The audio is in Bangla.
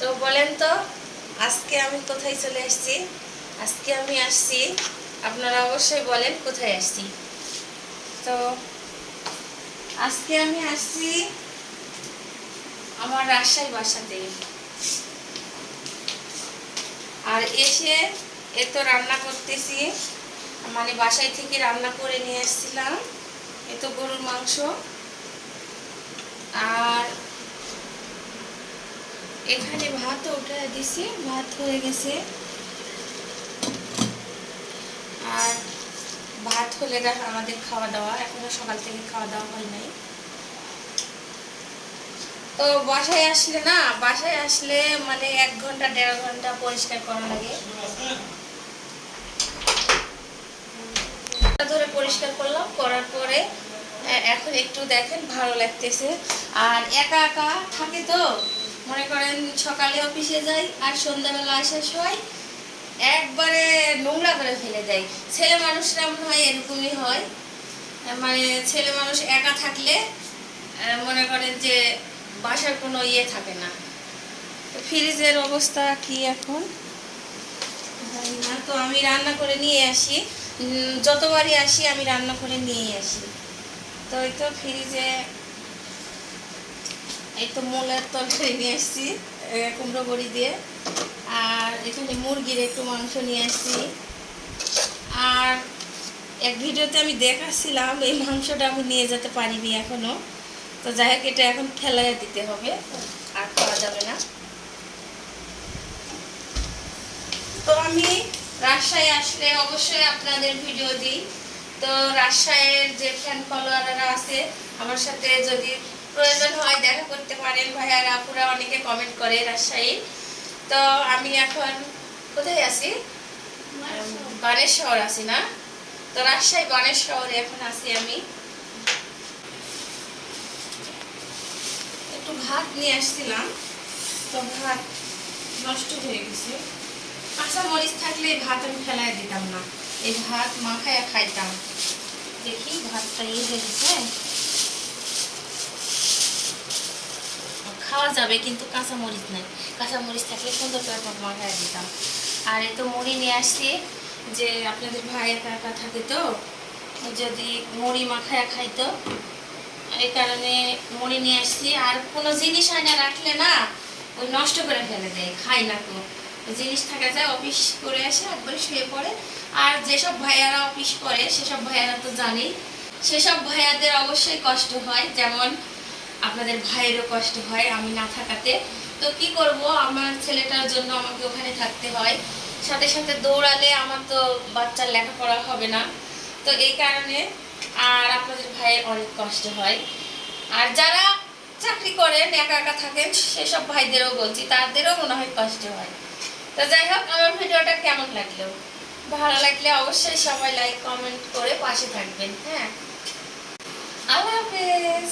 তো বলেন তো আজকে আমি কোথায় চলে আসছি? আজকে আমি আসছি, আপনারা অবশ্যই বলেন কোথায় আসছি। তো আজকে আমি আসছি আমার রাজশাহী বাসাতে। আর এসে তো রান্না করতেছি, মানে বাসায় থেকে রান্না করে নিয়ে আসছিলাম। তো গরুর মাংস, আর এখানে ভাতও উঠে দিছি, ভাত হয়ে গেছে। আর ভাত হলে আমাদের খাওয়া দাওয়া, এখনো সকাল থেকে খাওয়া দাওয়া হয় নাই। তো বাসায় আসলে মানে 1 ঘন্টা 1.5 ঘন্টা পরিষ্কার করা লাগে। ধরে পরিষ্কার করলাম, করার পরে এখন একটু দেখেন ভালো লাগতেছে। আর একা একা থাকে তো, মনে করেন সকালে অফিসে যাই আর সন্ধ্যাবেলা আসার সময় একবারে নোংরা করে ফেলে দেয়। ছেলে মানুষরা মনে হয় এরকমই হয়, মানে ছেলে মানুষ একা থাকলে মনে করেন যে বাসার কোনো ইয়ে থাকে না। তো ফ্রিজের অবস্থা কি এখন জানি না। তো আমি রান্না করে নিয়ে আসি, যতবারই আসি আমি রান্না করে নিয়ে আসি। তো এই তো ফ্রিজে এই তো মূলের তরকারি নিয়ে আসছি কুমড়ো বড়ি দিয়ে। আর এখানে মুরগির একটু মাংস নিয়ে আসছি। আর এক ভিডিওতে আমি দেখাচ্ছিলাম এই মাংসটা আমি নিয়ে যেতে পারিনি এখনো। তো যাই হোক, এটা এখন ফেলাই দিতে হবে, আর খাওয়া যাবে না। তো আমি রাজশাহী আসলে অবশ্যই আপনাদের ভিডিও দিই। তো রাজশাহীর যে ফ্যান ফলোয়াররা আছে আমার সাথে যদি প্রয়োজন হয় দেখা করতে পারেন। ভাইয়ারা আপুরা অনেকে কমেন্ট করে রাজশাহী। তো আমি এখন কোথায় আছি? বানেশ্বর আছি না? তো রাজশাহী বানেশ্বরে এখন আছি আমি। একটু ভাত নিয়ে আসছিলাম, তো ভাত নষ্ট হয়ে গেছে। কাঁচা মরিচ থাকলে এই ভাত আমি ফেলাই দিতাম না, এই ভাত মাখায়া খাইতাম। দেখি ভাতটা হয়ে গেছে, খাওয়া যাবে কিন্তু কাঁচা মরিচ নাই। কাঁচা মরিচ থাকলে সুন্দর করে মাখায়া দিতাম। আর এই তো মুড়ি নিয়ে আসছি, যে আপনাদের ভাই একা একা থাকে তো যদি মুড়ি মাখায়া খাইতো, এই কারণে মুড়ি নিয়ে আসছি। আর কোনো জিনিস আয়না রাখলে না ওই নষ্ট করে ফেলে দেয়, খাই না। তো জিনিস থাকা যায়, অফিস করে আসে একবারে শুয়ে পড়ে। আর যেসব ভাইয়ারা অফিস করে সেসব ভাইয়ারা তো জানি, সেসব ভাইয়াদের অবশ্যই কষ্ট হয়, যেমন আপনাদের ভাইয়েরও কষ্ট হয় আমি না থাকাতে। তো কি করব, আমার ছেলেটার জন্য আমাকে ওখানে থাকতে হয়, সাথে সাথে দৌড়ালে আমার তো বাচ্চার লেখাপড়া হবে না। তো এই কারণে আর আপনাদের ভাইয়ের অনেক কষ্ট হয়। আর যারা চাকরি করেন একা একা থাকেন সেসব ভাইদেরও বলছি, তাদেরও মনে হয় কষ্ট হয়। তো যাই হোক, আমার ভিডিওটা কেমন লাগলো? ভালো লাগলে অবশ্যই সবাই লাইক কমেন্ট করে পাশে থাকবেন। হ্যাঁ, আল্লাহ হাফেজ।